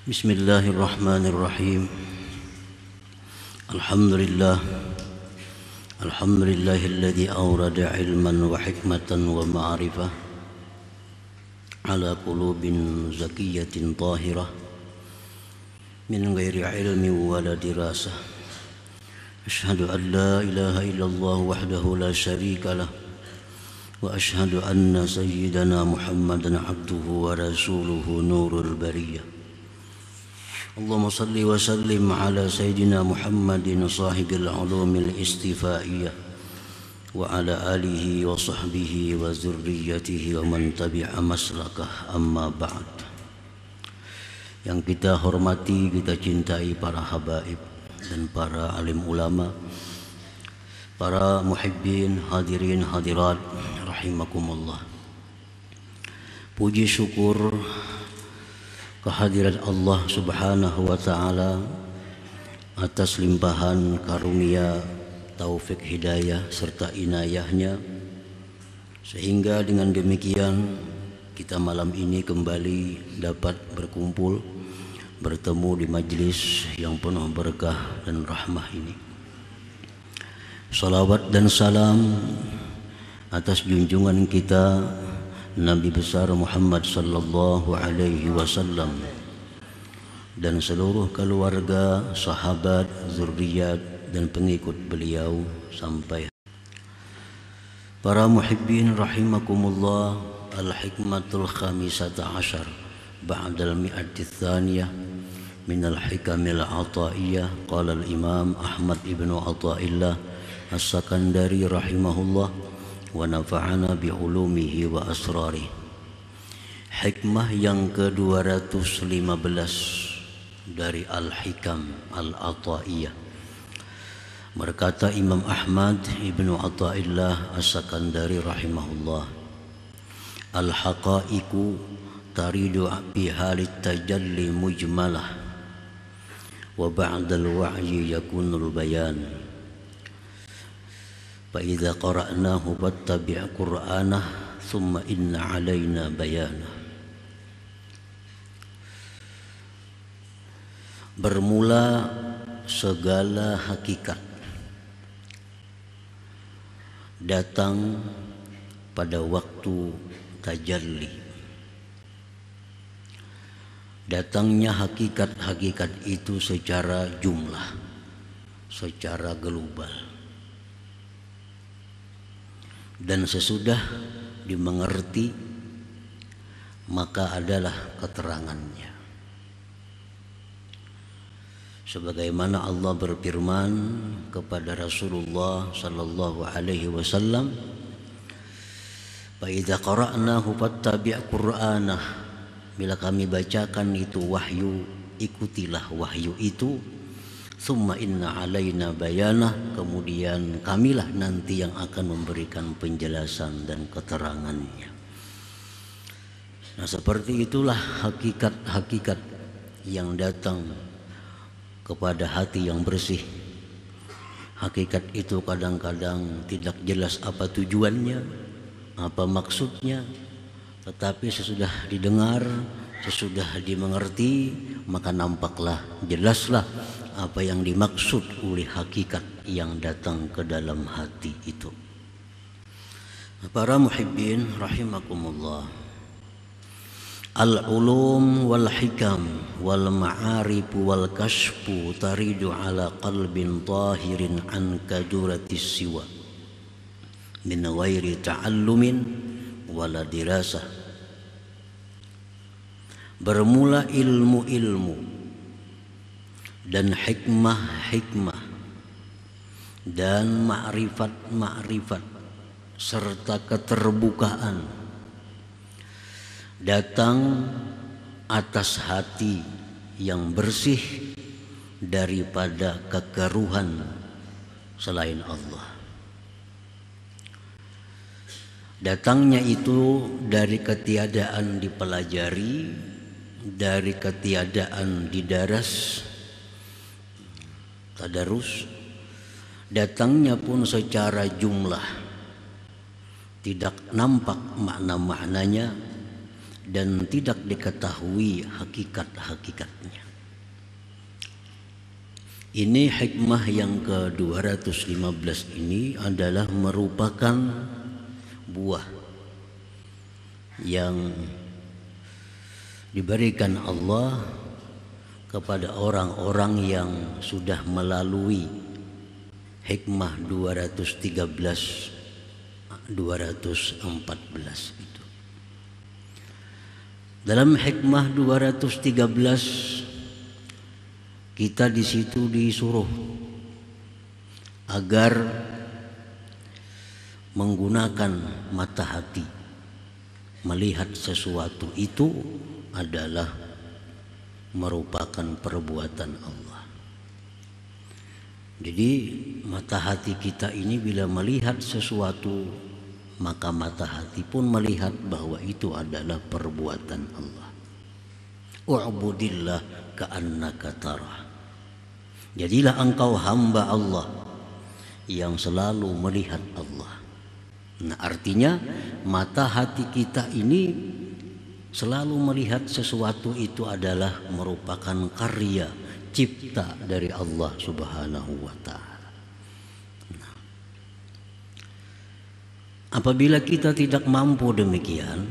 Bismillahirrahmanirrahim. Alhamdulillahilladzi awrada ilman wa hikmatan wa ma'rifah ala qulubin zakiyatin tahirah min ghairi ilmi wala dirasah. Ashhadu an la ilaha illallah wahdahu la syarika lah wa ashhadu anna sayyidana Muhammadan abduhu wa rasuluhu nurul bariyah. Allahumma salli wa sallim ala sayyidina Muhammadin sahibil ulumil istifaiyah wa ala alihi wa sahbihi wa zurriyatihi wa man tabi'a maslakah, amma ba'd. Yang kita hormati, kita cintai para habaib dan para alim ulama, para muhibbin, hadirin hadirat rahimakumullah. Puji syukur kehadirat Allah Subhanahu wa ta'ala atas limpahan karunia, taufik hidayah serta inayahnya, sehingga dengan demikian kita malam ini kembali dapat berkumpul, bertemu di majlis yang penuh berkah dan rahmah ini. Salawat dan salam atas junjungan kita Nabi besar Muhammad sallallahu alaihi wasallam dan seluruh keluarga, sahabat, zuriat dan pengikut beliau sampai. Para muhibbin rahimakumullah, al-hikmatul khamisata asyar ba'dal mi'ati tsaniyah min al-hikamil ataiyah. Qala al-imam Ahmad ibnu Athaillah as-Sakandari rahimahullah wa nafa'ana bi'ulumihi wa asrarih. Hikmah yang ke-215 dari Al-Hikam Al-Ataiyah. Berkata Imam Ahmad ibnu Athaillah as-Sakandari rahimahullah, al-haqaiqu taridu bi halit tajalli mujmalah wa ba'dal wa'yi yakunul bayan. فإذا قرأناه فاتبع قرآنه ثم إن علينا بيانه. Bermula segala hakikat datang pada waktu tajalli. Datangnya hakikat-hakikat itu secara jumlah, secara global. Dan sesudah dimengerti maka adalah keterangannya. Sebagaimana Allah berfirman kepada Rasulullah sallallahu alaihi wasallam, "Fa idza qara'nahu fattabi' qur'anah." Bila kami bacakan itu wahyu, ikutilah wahyu itu. Summa inna alaina bayanah, kemudian kamilah nanti yang akan memberikan penjelasan dan keterangannya. Nah, seperti itulah hakikat-hakikat yang datang kepada hati yang bersih. Hakikat itu kadang-kadang tidak jelas apa tujuannya, apa maksudnya, tetapi sesudah didengar, sesudah dimengerti, maka nampaklah, jelaslah apa yang dimaksud oleh hakikat yang datang ke dalam hati itu. Para muhibbin rahimakumullah, al-ulum wal hikam wal ma'arif wal kashfu taridu ala qalbin tahirin an kaduratis siwa min ghairi ta'allumin wala dirasah. Bermula ilmu-ilmu dan hikmah-hikmah dan ma'rifat-ma'rifat serta keterbukaan datang atas hati yang bersih daripada kekeruhan selain Allah. Datangnya itu dari ketiadaan dipelajari, dari ketiadaan didaras, tadarus. Datangnya pun secara jumlah, tidak nampak makna-maknanya, dan tidak diketahui hakikat-hakikatnya. Ini hikmah yang ke-215 ini adalah merupakan buah yang diberikan Allah kepada orang-orang yang sudah melalui hikmah 213 214 itu. Dalam hikmah 213 kita di situ disuruh agar menggunakan mata hati melihat sesuatu itu adalah merupakan perbuatan Allah. Jadi mata hati kita ini bila melihat sesuatu, maka mata hati pun melihat bahwa itu adalah perbuatan Allah. U'budillah ka'annaka tarah. Jadilah engkau hamba Allah yang selalu melihat Allah. Nah, artinya mata hati kita ini selalu melihat sesuatu itu adalah merupakan karya cipta dari Allah Subhanahu wa ta'ala. Nah, apabila kita tidak mampu demikian,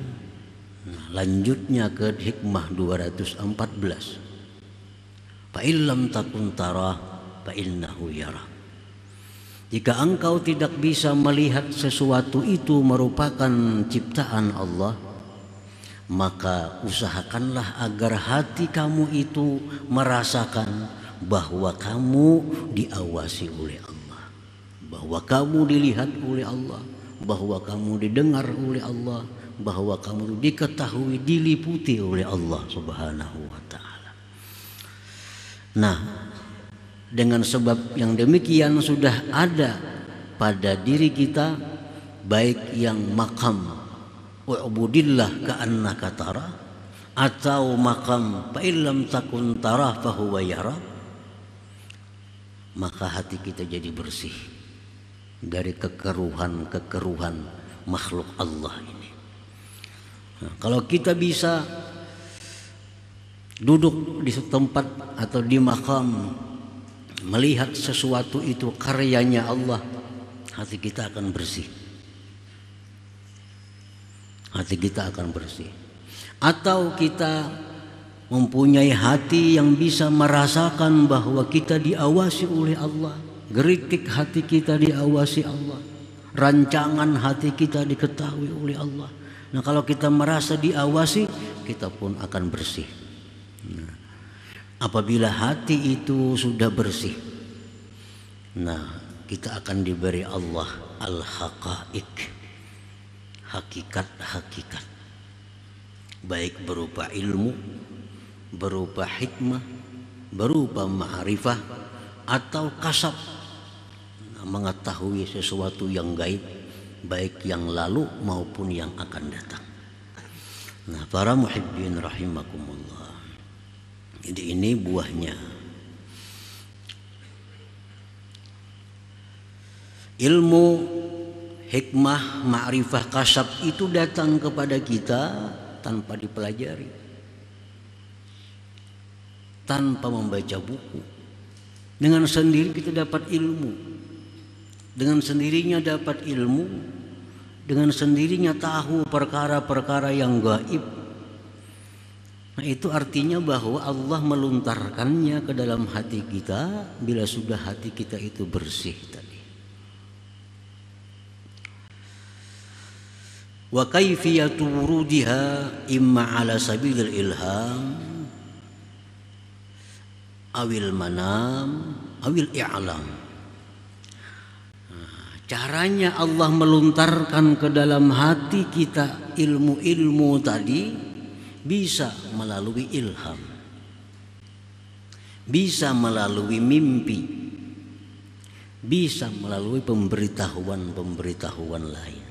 lanjutnya ke hikmah 214. Fa illam takun tara fa innahu yara. Jika engkau tidak bisa melihat sesuatu itu merupakan ciptaan Allah, maka usahakanlah agar hati kamu itu merasakan bahwa kamu diawasi oleh Allah, bahwa kamu dilihat oleh Allah, bahwa kamu didengar oleh Allah, bahwa kamu diketahui, diliputi oleh Allah Subhanahu wa ta'ala. Nah, dengan sebab yang demikian sudah ada pada diri kita, baik yang makam wa'budillah ka'annaka tara atau makam fa illam takun tara fa huwa yara, maka hati kita jadi bersih dari kekeruhan makhluk Allah ini. Nah, kalau kita bisa duduk di tempat atau di makam melihat sesuatu itu karyanya Allah, hati kita akan bersih. Hati kita akan bersih. Atau kita mempunyai hati yang bisa merasakan bahwa kita diawasi oleh Allah, geritik hati kita diawasi Allah, rancangan hati kita diketahui oleh Allah. Nah, kalau kita merasa diawasi, kita pun akan bersih. Nah, apabila hati itu sudah bersih, nah kita akan diberi Allah al-haqaiq, hakikat-hakikat, baik berupa ilmu, berupa hikmah, berupa ma'rifah, atau kasab, mengetahui sesuatu yang gaib, baik yang lalu maupun yang akan datang. Nah, para muhibbin rahimakumullah, jadi ini buahnya. Ilmu, hikmah, ma'rifah, kasab itu datang kepada kita tanpa dipelajari, tanpa membaca buku. Dengan sendiri kita dapat ilmu, dengan sendirinya dapat ilmu, dengan sendirinya tahu perkara-perkara yang gaib. Nah, itu artinya bahwa Allah meluntarkannya ke dalam hati kita bila sudah hati kita itu bersih tadi. Wa kaifiyatu wurudiha imma ala sabilil ilham awil manam awil i'lam. Caranya Allah meluntarkan ke dalam hati kita ilmu-ilmu tadi bisa melalui ilham, bisa melalui mimpi, bisa melalui pemberitahuan-pemberitahuan lain.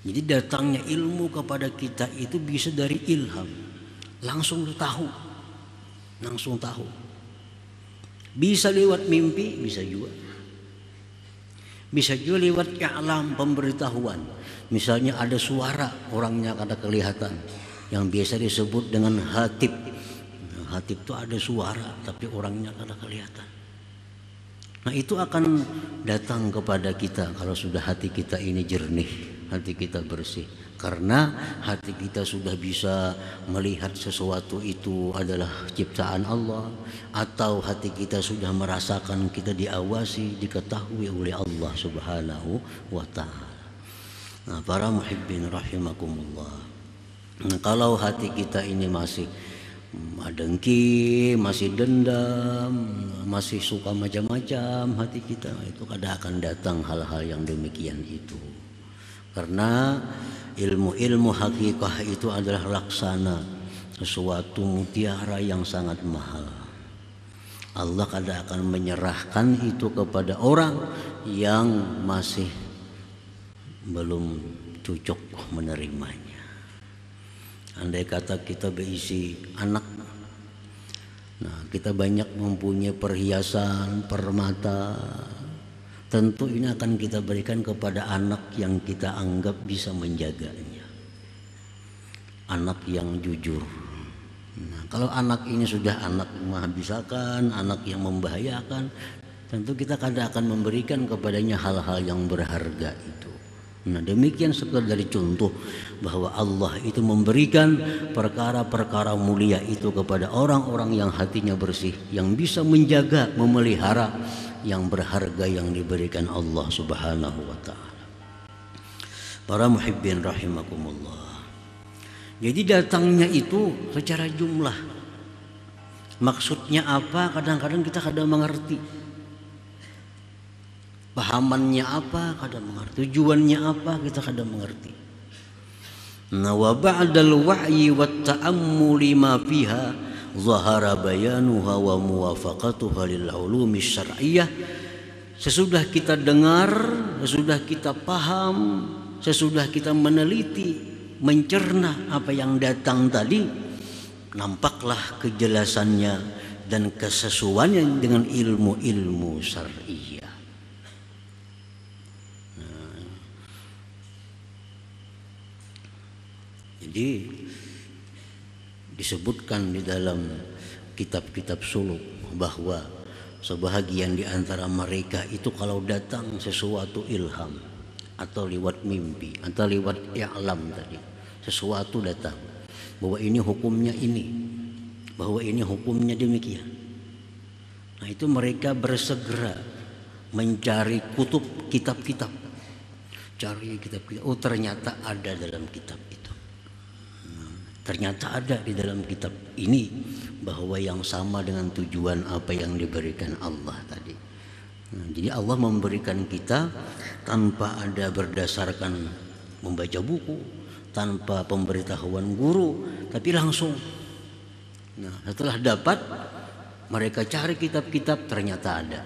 Jadi datangnya ilmu kepada kita itu bisa dari ilham, langsung tahu, langsung tahu. Bisa lewat mimpi, bisa juga. Bisa juga lewat i'lam, pemberitahuan. Misalnya ada suara, orangnya kada kelihatan, yang biasa disebut dengan hatib. Hatib itu ada suara tapi orangnya kada kelihatan. Nah itu akan datang kepada kita kalau sudah hati kita ini jernih, hati kita bersih. Karena hati kita sudah bisa melihat sesuatu itu adalah ciptaan Allah, atau hati kita sudah merasakan kita diawasi, diketahui oleh Allah Subhanahu wa ta'ala. Nah, para muhibbin rahimakumullah. Nah, kalau hati kita ini masih dengki, masih dendam, masih suka macam-macam hati kita, itu kadang akan datang hal-hal yang demikian itu. Karena ilmu hakikah itu adalah laksana, sesuatu mutiara yang sangat mahal. Allah kadang akan menyerahkan itu kepada orang yang masih belum cocok menerimanya. Andai kata kita berisi anak, nah kita banyak mempunyai perhiasan, permata, tentu ini akan kita berikan kepada anak yang kita anggap bisa menjaganya, anak yang jujur. Nah, kalau anak ini sudah anak menghabiskan, anak yang membahayakan, tentu kita kadang akan memberikan kepadanya hal-hal yang berharga itu. Nah demikian sekedar contoh bahwa Allah itu memberikan perkara-perkara mulia itu kepada orang-orang yang hatinya bersih, yang bisa menjaga, memelihara yang berharga yang diberikan Allah Subhanahu wa ta'ala. Para muhibbin rahimakumullah. Jadi datangnya itu secara jumlah. Maksudnya apa? Kadang-kadang kita kadang mengerti. Pahamannya apa? Kadang mengerti. Tujuannya apa? Kita kadang mengerti. Nah, wa ba'dal wa'yi wat ta'ammuli ma fiha zahara bayanuha wa muwafaqatuha lil ulumi syar'iyyah. Sesudah kita dengar, sesudah kita paham, sesudah kita meneliti, mencerna apa yang datang tadi, nampaklah kejelasannya dan kesesuaiannya dengan ilmu-ilmu syar'iyyah. Jadi disebutkan di dalam kitab-kitab suluk bahwa sebahagian di antara mereka itu kalau datang sesuatu ilham atau lewat mimpi atau lewat i'lam tadi, sesuatu datang bahwa ini hukumnya ini, bahwa ini hukumnya demikian. Nah itu mereka bersegera mencari kutub, kitab-kitab, cari kitab-kitab. Oh ternyata ada dalam kitab itu. Ternyata ada di dalam kitab ini bahwa yang sama dengan tujuan apa yang diberikan Allah tadi. Nah, jadi Allah memberikan kita tanpa ada berdasarkan membaca buku, tanpa pemberitahuan guru, tapi langsung. Nah, setelah dapat mereka cari kitab-kitab, ternyata ada.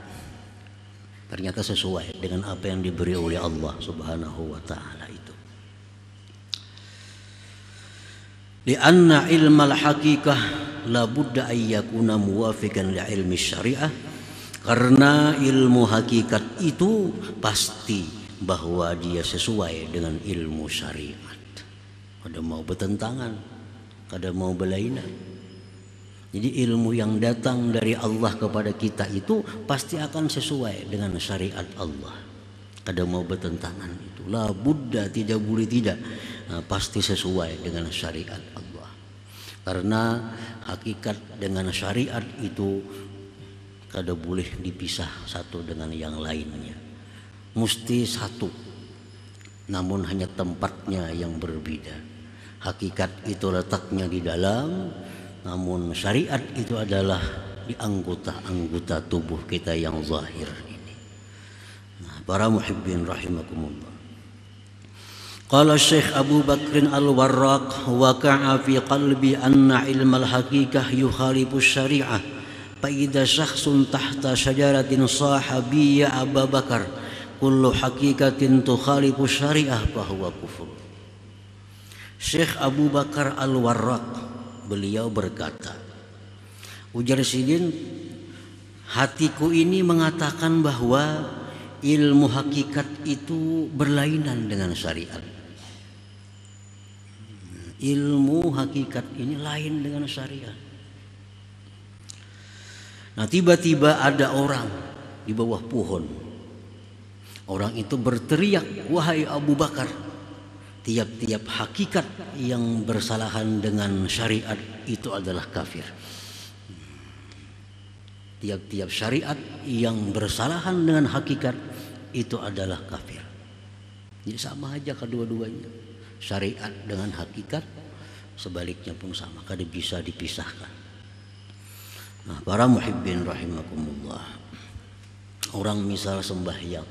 Ternyata sesuai dengan apa yang diberi oleh Allah Subhanahu wa ta'ala itu. Lianna ilmal hakikah la budda ayyakuna muwafiqan li ilmi syariah. Karena ilmu hakikat itu pasti bahwa dia sesuai dengan ilmu syariat. Kada mau bertentangan, kada mau berlainan. Jadi ilmu yang datang dari Allah kepada kita itu pasti akan sesuai dengan syariat Allah. Kada mau bertentangan itu. La budda, tidak boleh tidak. Nah, pasti sesuai dengan syariat Allah. Karena hakikat dengan syariat itu kada boleh dipisah satu dengan yang lainnya. Mesti satu, namun hanya tempatnya yang berbeda. Hakikat itu letaknya di dalam, namun syariat itu adalah di anggota-anggota tubuh kita yang zahir ini. Nah, para muhibbin rahimakumullah. Qala Syekh Abu Bakr Al-Warraq, waqa'a fi qalbi anna ilmal haqiqah yukhalifu syari'ah. Fa idza syakhsun tahta syajaratin sahabiyya Abu Bakar, kullu haqiqatin tukhalifu syari'ah fa huwa kufur. Syekh Abu Bakar Al-Warraq beliau berkata, ujar sidin, hatiku ini mengatakan bahwa ilmu hakikat itu berlainan dengan syariat. Ilmu hakikat ini lain dengan syariat. Nah, tiba-tiba ada orang di bawah pohon. Orang itu berteriak, "Wahai Abu Bakar, tiap-tiap hakikat yang bersalahan dengan syariat itu adalah kafir. Tiap-tiap syariat yang bersalahan dengan hakikat itu adalah kafir." Jadi sama aja kedua-duanya. Syariat dengan hakikat, sebaliknya pun sama, kada bisa dipisahkan. Nah, para muhibbin rahimakumullah, orang misal sembahyang,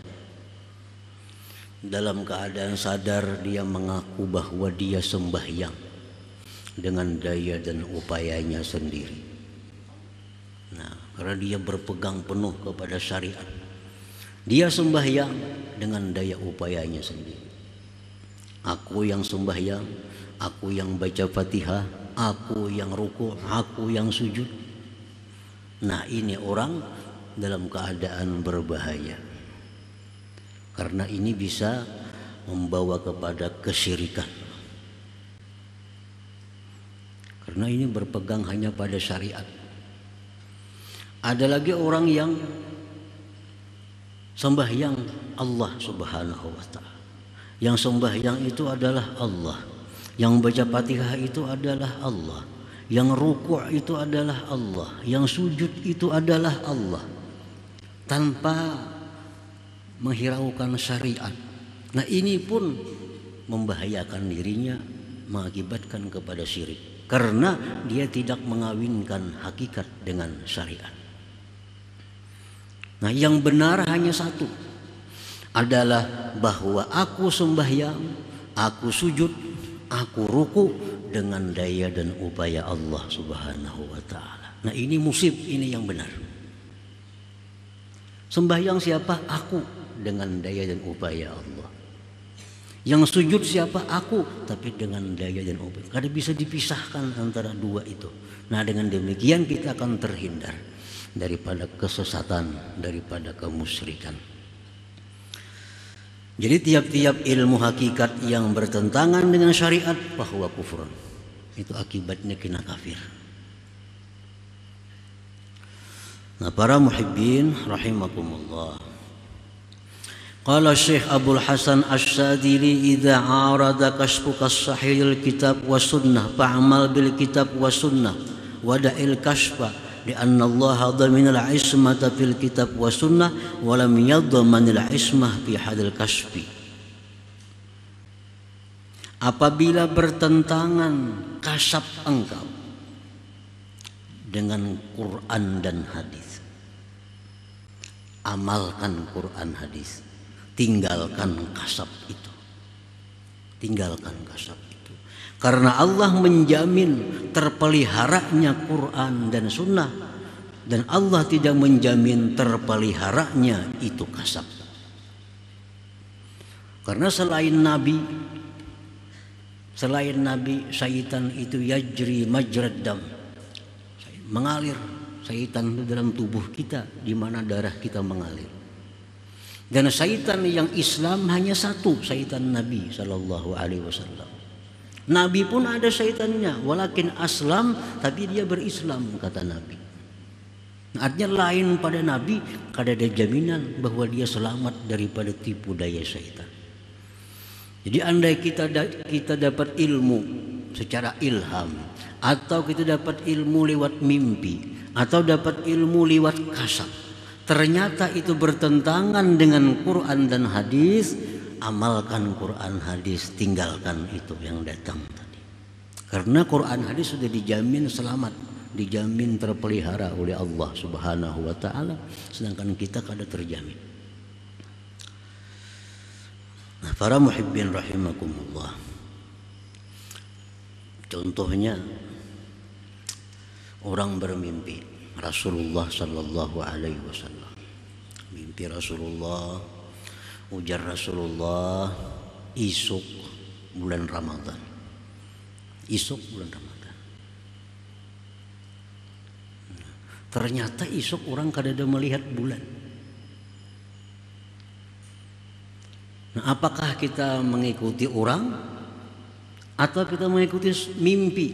dalam keadaan sadar dia mengaku bahwa dia sembahyang dengan daya dan upayanya sendiri. Nah, karena dia berpegang penuh kepada syariat, dia sembahyang dengan daya upayanya sendiri. Aku yang sembahyang, aku yang baca Fatihah, aku yang ruku', aku yang sujud. Nah, ini orang dalam keadaan berbahaya. Karena ini bisa membawa kepada kesyirikan. Karena ini berpegang hanya pada syariat. Ada lagi orang yang sembahyang Allah Subhanahu wa ta'ala. Yang sembahyang itu adalah Allah. Yang baca Fatihah itu adalah Allah. Yang ruku' itu adalah Allah. Yang sujud itu adalah Allah. Tanpa menghiraukan syariat. Nah, ini pun membahayakan dirinya, mengakibatkan kepada syirik. Karena dia tidak mengawinkan hakikat dengan syariat. Nah, yang benar hanya satu, adalah bahwa aku sembahyang, aku sujud, aku ruku dengan daya dan upaya Allah Subhanahu wa ta'ala. Nah, ini ini yang benar. Sembahyang siapa? Aku dengan daya dan upaya Allah. Yang sujud siapa? Aku, tapi dengan daya dan upaya. Kada bisa dipisahkan antara dua itu. Nah, dengan demikian kita akan terhindar daripada kesesatan, daripada kemusyrikan. Jadi tiap-tiap ilmu hakikat yang bertentangan dengan syariat bahwa kufur, itu akibatnya kena kafir. Nah, para muhibbin rahimakumullah, qala Syekh Abdul Hasan Asy-Syadzili, idza arada kashfuka sahihil kitab wa sunnah fa'amal bil kitab wa sunnah wa da'il kashfa lianna Allah dhamin al-ismata fil kitab wa sunnah wa lam yadman al-ismah fi hadil kashfi. Apabila bertentangan kasab engkau dengan Quran dan hadis, amalkan Quran hadis, tinggalkan kasab itu. Tinggalkan kasab itu. Karena Allah menjamin terpeliharanya Quran dan sunnah, dan Allah tidak menjamin terpeliharanya itu kasab. Karena selain Nabi, syaitan itu yajri majrad dam, mengalir. Syaitan itu dalam tubuh kita, di mana darah kita mengalir. Dan syaitan yang Islam hanya satu, syaitan Nabi Sallallahu Alaihi Wasallam. Nabi pun ada syaitannya, walakin aslam, tapi dia berislam, kata Nabi. Artinya lain pada Nabi, kada ada jaminan bahwa dia selamat daripada tipu daya syaitan. Jadi andai kita dapat ilmu secara ilham, atau kita dapat ilmu lewat mimpi, atau dapat ilmu lewat kasab, ternyata itu bertentangan dengan Quran dan hadis, amalkan Quran hadis, tinggalkan itu yang datang tadi. Karena Quran hadis sudah dijamin selamat, dijamin terpelihara oleh Allah Subhanahu wa ta'ala, sedangkan kita kada terjamin. Nah, para muhibbin rahimakumullah, contohnya orang bermimpi Rasulullah Sallallahu Alaihi Wasallam, mimpi Rasulullah, ujar Rasulullah, isuk bulan Ramadan, isuk bulan Ramadan. Ternyata isuk orang kada ada melihat bulan. Nah, apakah kita mengikuti orang atau kita mengikuti mimpi?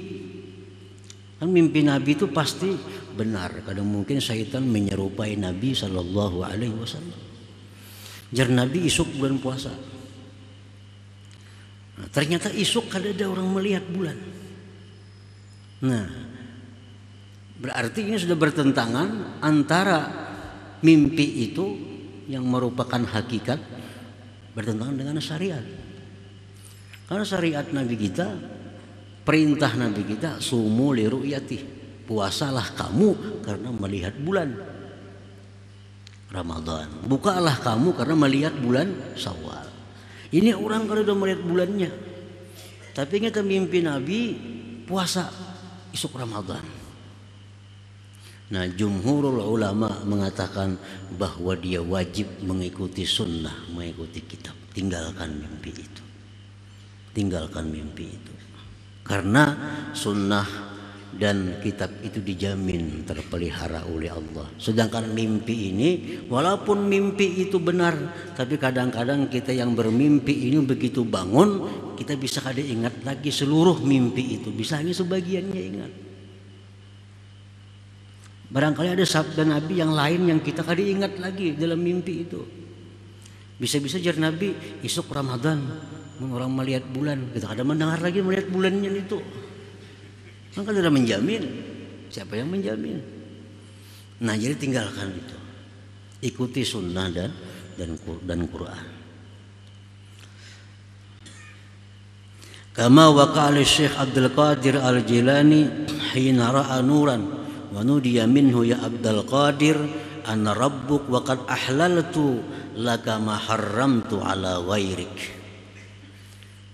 Kan mimpi Nabi itu pasti benar. Kadang mungkin syaitan menyerupai Nabi Shallallahu Alaihi Wasallam. Jar Nabi isuk bulan puasa. Nah, ternyata isuk ada orang melihat bulan. Nah, berarti ini sudah bertentangan antara mimpi itu yang merupakan hakikat bertentangan dengan syariat. Karena syariat Nabi kita, perintah Nabi kita, sumu li ru'yati, puasalah kamu karena melihat bulan Ramadan, bukalah kamu karena melihat bulan Syawal. Ini orang kalau sudah melihat bulannya, tapi ingat mimpi Nabi puasa isuk Ramadan. Nah, jumhurul ulama mengatakan bahwa dia wajib mengikuti sunnah, mengikuti kitab. Tinggalkan mimpi itu. Tinggalkan mimpi itu. Karena sunnah dan kitab itu dijamin terpelihara oleh Allah. Sedangkan mimpi ini, walaupun mimpi itu benar, tapi kadang-kadang kita yang bermimpi ini begitu bangun, kita bisa kada ingat lagi seluruh mimpi itu. Bisa hanya sebagiannya ingat. Barangkali ada sabda Nabi yang lain yang kita kada ingat lagi dalam mimpi itu. Bisa-bisa jar Nabi isuk Ramadan orang melihat bulan, kita kada mendengar lagi melihat bulannya itu. Kan kada menjamin. Siapa yang menjamin? Nah, jadi tinggalkan itu. Ikuti sunnah dan Quran. Kama waqala Syekh Abdul Qadir Al-Jilani hina ra'a nuran wa nudiya minhu ya Abdul Qadir ana rabbuk wa qad ahlaltu laka ma harramtu ala ghairik.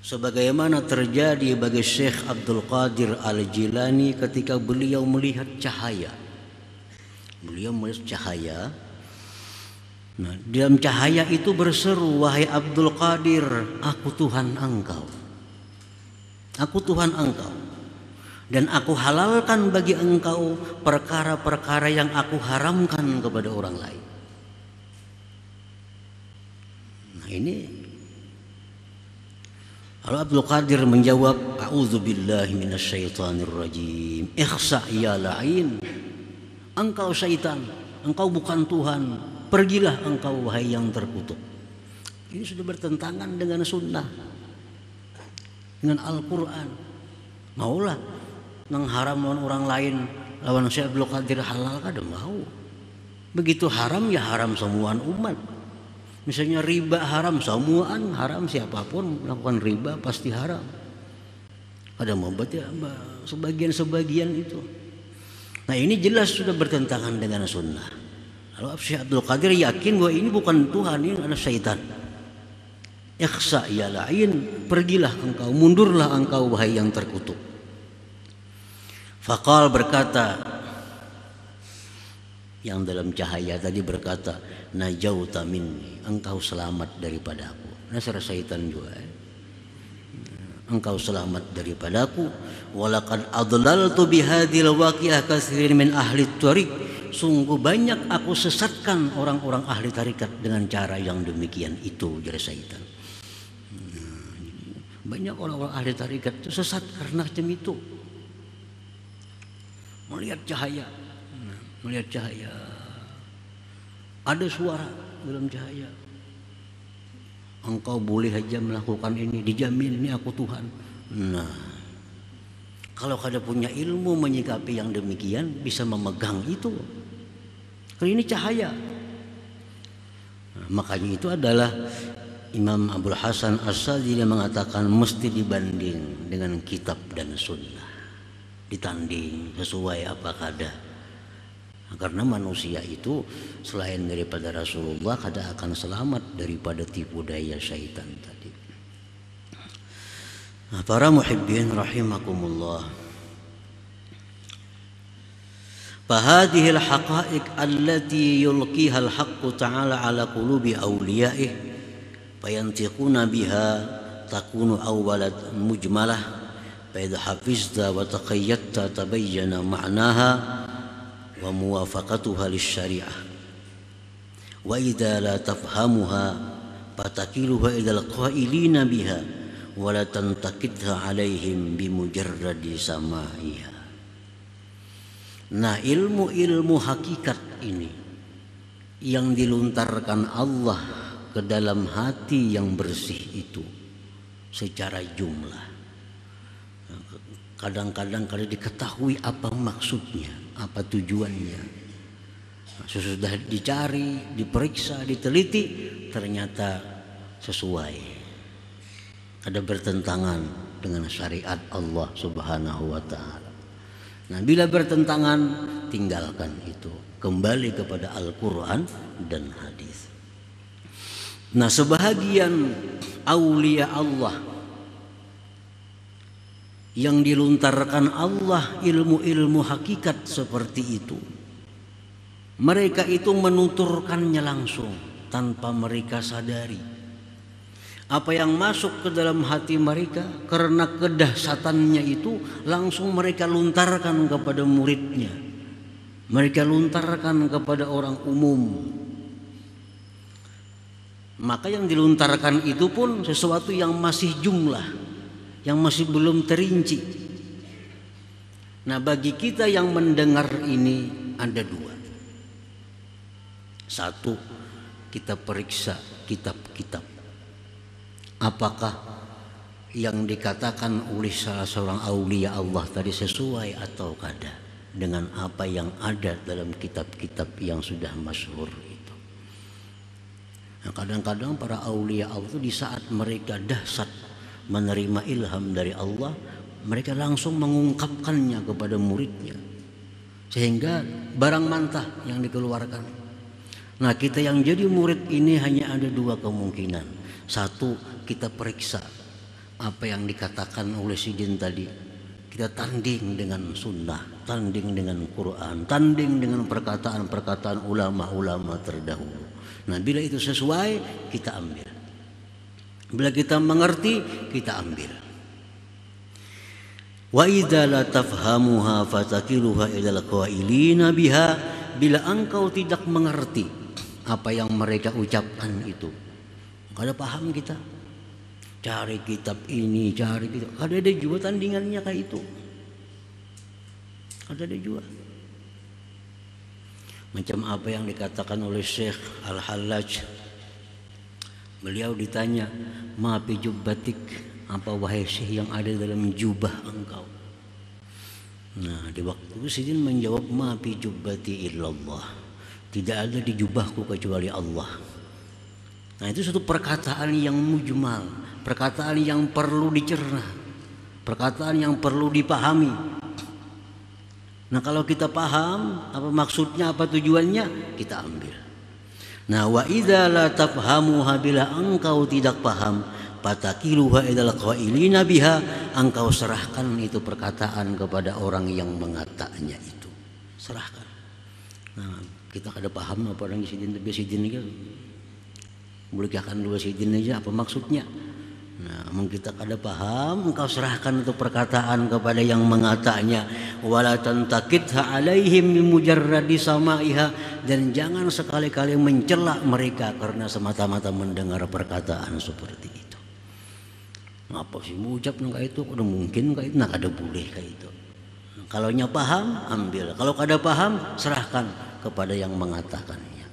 Sebagaimana terjadi bagi Syekh Abdul Qadir Al-Jilani ketika beliau melihat cahaya. Beliau melihat cahaya. Nah, dalam cahaya itu berseru, wahai Abdul Qadir, aku Tuhan engkau. Aku Tuhan engkau. Dan aku halalkan bagi engkau perkara-perkara yang aku haramkan kepada orang lain. Nah, ini Lalu Abdul Qadir menjawab, a'udzubillahi minasyaitonir rajim. Ikhsa ya la'in. Engkau syaitan, engkau bukan Tuhan. Pergilah engkau wahai yang terkutuk. Ini sudah bertentangan dengan sunnah, dengan Al-Quran. Maulah mengharam orang lain lawan Syekh Abdul Qadir halal kada mau. Begitu haram ya haram semuaan umat. Misalnya riba haram, semuaan haram, siapapun melakukan riba pasti haram. Ada membuat ya sebagian itu. Nah, ini jelas sudah bertentangan dengan sunnah. Lalu Syekh Abdul Qadir yakin bahwa ini bukan Tuhan, ini adalah syaitan. Ikhsa ya la'in, pergilah engkau, mundurlah engkau wahai yang terkutuk. Faqal berkata, yang dalam cahaya tadi berkata, najauta minni, engkau selamat daripadaku. Nasara syaitan juga. Engkau selamat daripadaku. Walaqad adlaltu bihadhil waqi'ah katsirin min ahli tariq. Sungguh banyak aku sesatkan orang-orang ahli tarikat dengan cara yang demikian itu, jadi syaitan. Banyak orang-orang ahli tarikat itu sesat karena macam itu. Melihat cahaya. Melihat cahaya, ada suara dalam cahaya. Engkau boleh saja melakukan ini, dijamin ini aku Tuhan. Nah, kalau kada punya ilmu menyikapi yang demikian, bisa memegang itu. Karena ini cahaya. Nah, makanya itu adalah Imam Abdul Hasan As-Sadzili mengatakan mesti dibanding dengan kitab dan sunnah, ditanding sesuai apa kada. Karena manusia itu selain daripada Rasulullah kada akan selamat daripada tipu daya syaitan tadi. Nah, para muhibbin rahimakumullah. Fahadhihi al-haqa'iq allati yulqiha al-haqqu ta'ala ala qulubi awliya'ih fayantiquna biha takunu awwalat mujmalah fa idza hafizta wa taqayyadta tabayyana ma'naha wa muwafaqatuha lisyari'ah wa idza la tafhamuha fatakiluha ilal qailina biha wa la tantakidha alaihim bimujarradi samaiha. Nah, ilmu-ilmu hakikat ini yang dilontarkan Allah ke dalam hati yang bersih itu secara jumlah. Kadang-kadang kalau diketahui apa maksudnya, apa tujuannya, sudah dicari, diperiksa, diteliti, ternyata sesuai, ada bertentangan dengan syariat Allah Subhanahu wa Ta'ala. Nah, bila bertentangan, tinggalkan itu, kembali kepada Al-Quran dan hadis. Nah, sebahagian aulia Allah yang dilontarkan Allah ilmu-ilmu hakikat seperti itu, mereka itu menuturkannya langsung tanpa mereka sadari. Apa yang masuk ke dalam hati mereka karena kedahsatannya itu langsung mereka lontarkan kepada muridnya, mereka lontarkan kepada orang umum. Maka yang dilontarkan itu pun sesuatu yang masih jumlah, yang masih belum terinci. Nah, bagi kita yang mendengar ini ada dua. Satu, kita periksa kitab-kitab. Apakah yang dikatakan oleh salah seorang aulia Allah tadi sesuai atau kada dengan apa yang ada dalam kitab-kitab yang sudah masyhur itu. Nah, kadang-kadang para aulia Allah itu di saat mereka dahsyat menerima ilham dari Allah, mereka langsung mengungkapkannya kepada muridnya, sehingga barang mantah yang dikeluarkan. Nah, kita yang jadi murid ini hanya ada dua kemungkinan. Satu, kita periksa apa yang dikatakan oleh Sidin tadi, kita tanding dengan sunnah, tanding dengan Quran, tanding dengan perkataan-perkataan ulama-ulama terdahulu. Nah, bila itu sesuai, kita ambil. Bila kita mengerti, kita ambil. Wa idza la tafhamuha fatakiluha ilal qailina biha. Bila engkau tidak mengerti apa yang mereka ucapkan itu, kada paham kita, cari kitab ini, cari kitab, kada ada juga tandingannya kayak itu, kada ada juga. Macam apa yang dikatakan oleh Syekh Al-Hallaj. Beliau ditanya, ma fi jubbatik, apa wahai Syekh yang ada dalam jubah engkau? Nah, di waktu itu Sidin menjawab, ma fi jubbati illallah, tidak ada di jubahku kecuali Allah. Nah, itu satu perkataan yang mujmal, perkataan yang perlu dicerna, perkataan yang perlu dipahami. Nah, kalau kita paham apa maksudnya, apa tujuannya, kita ambil. Nah, wa idza la tafhamuha, bila engkau tidak paham, fatakiluha ilal qailina biha, engkau serahkan itu perkataan kepada orang yang mengatakannya itu. Serahkan. Nah, kita kada paham apa orang Sidin ini kan. Boleh akan dulu Sidin aja apa maksudnya. Nah, kita kada paham, engkau serahkan itu perkataan kepada yang mengatanya. Wala tantakidha alaihim bimujarradi samaiha, dan jangan sekali-kali mencela mereka karena semata-mata mendengar perkataan seperti itu. Ngapa sih mengucap kayak itu? Udah mungkin kayak itu, nah kada boleh kayak itu. Nah, kalau nya paham ambil, kalau kada paham serahkan kepada yang mengatakannya.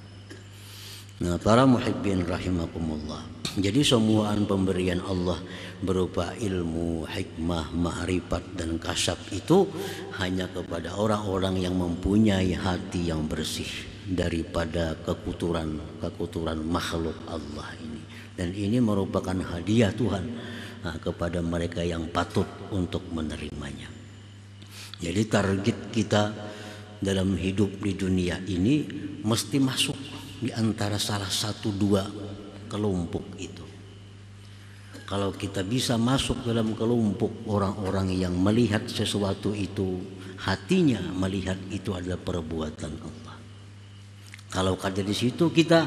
Nah, para muhibbin rahimakumullah. Jadi semuaan pemberian Allah berupa ilmu, hikmah, ma'rifat dan kasyaf itu hanya kepada orang-orang yang mempunyai hati yang bersih daripada kekuturan makhluk Allah ini. Dan ini merupakan hadiah Tuhan kepada mereka yang patut untuk menerimanya. Jadi target kita dalam hidup di dunia ini mesti masuk di antara salah satu dua kelompok itu. Kalau kita bisa masuk dalam kelompok orang-orang yang melihat sesuatu itu, hatinya melihat itu adalah perbuatan Allah. Kalau kada di situ kita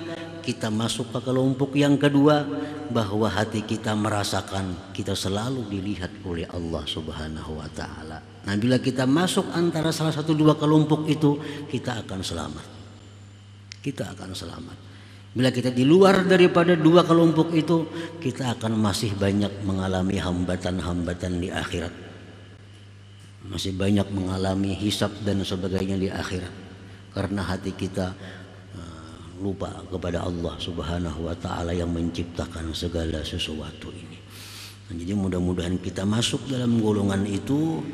masuk ke kelompok yang kedua, bahwa hati kita merasakan kita selalu dilihat oleh Allah Subhanahu wa Ta'ala. Nah, bila kita masuk antara salah satu dua kelompok itu, kita akan selamat. Kita akan selamat. Bila kita di luar daripada dua kelompok itu, kita akan masih banyak mengalami hambatan-hambatan di akhirat. Masih banyak mengalami hisab dan sebagainya di akhirat. Karena hati kita lupa kepada Allah Subhanahu wa taala yang menciptakan segala sesuatu ini. Jadi mudah-mudahan kita masuk dalam golongan itu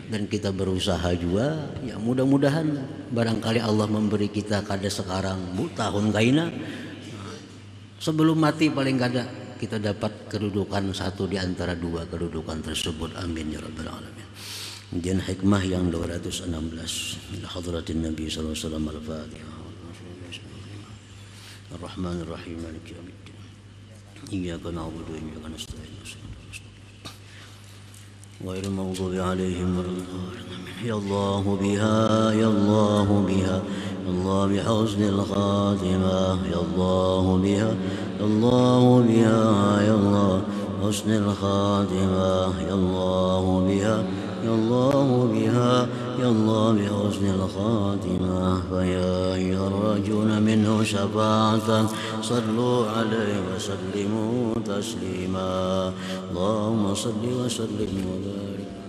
dan kita berusaha juga. Ya mudah-mudahan barangkali Allah memberi kita kada sekarang tahun kaina, sebelum mati paling kada kita dapat kedudukan satu di antara dua kedudukan tersebut. Amin ya rabbal alamin. Kemudian hikmah yang 216 hadratin Nabi sallallahu alaihi wasallam. Al-Fatihah. Ar-Rahmanir Rahim Maliki Yaumiddin. Iyyaka na'budu wa iyyaka nasta'in. Ghairil maghdubi 'alaihim waladdallin. Ya Allah biha, ya Allah biha, Allah bihusnil khatimah. Ya Allah biha, ya Allah biha, ya Allah husnil khatimah. Ya Allah biha, ya Allah biha, ya Allah bihusnil khatimah. Faya yarjuna minhu syafa'atan sallu alaihi wa sallimu taslima. Allahumma salli wa sallim wa barik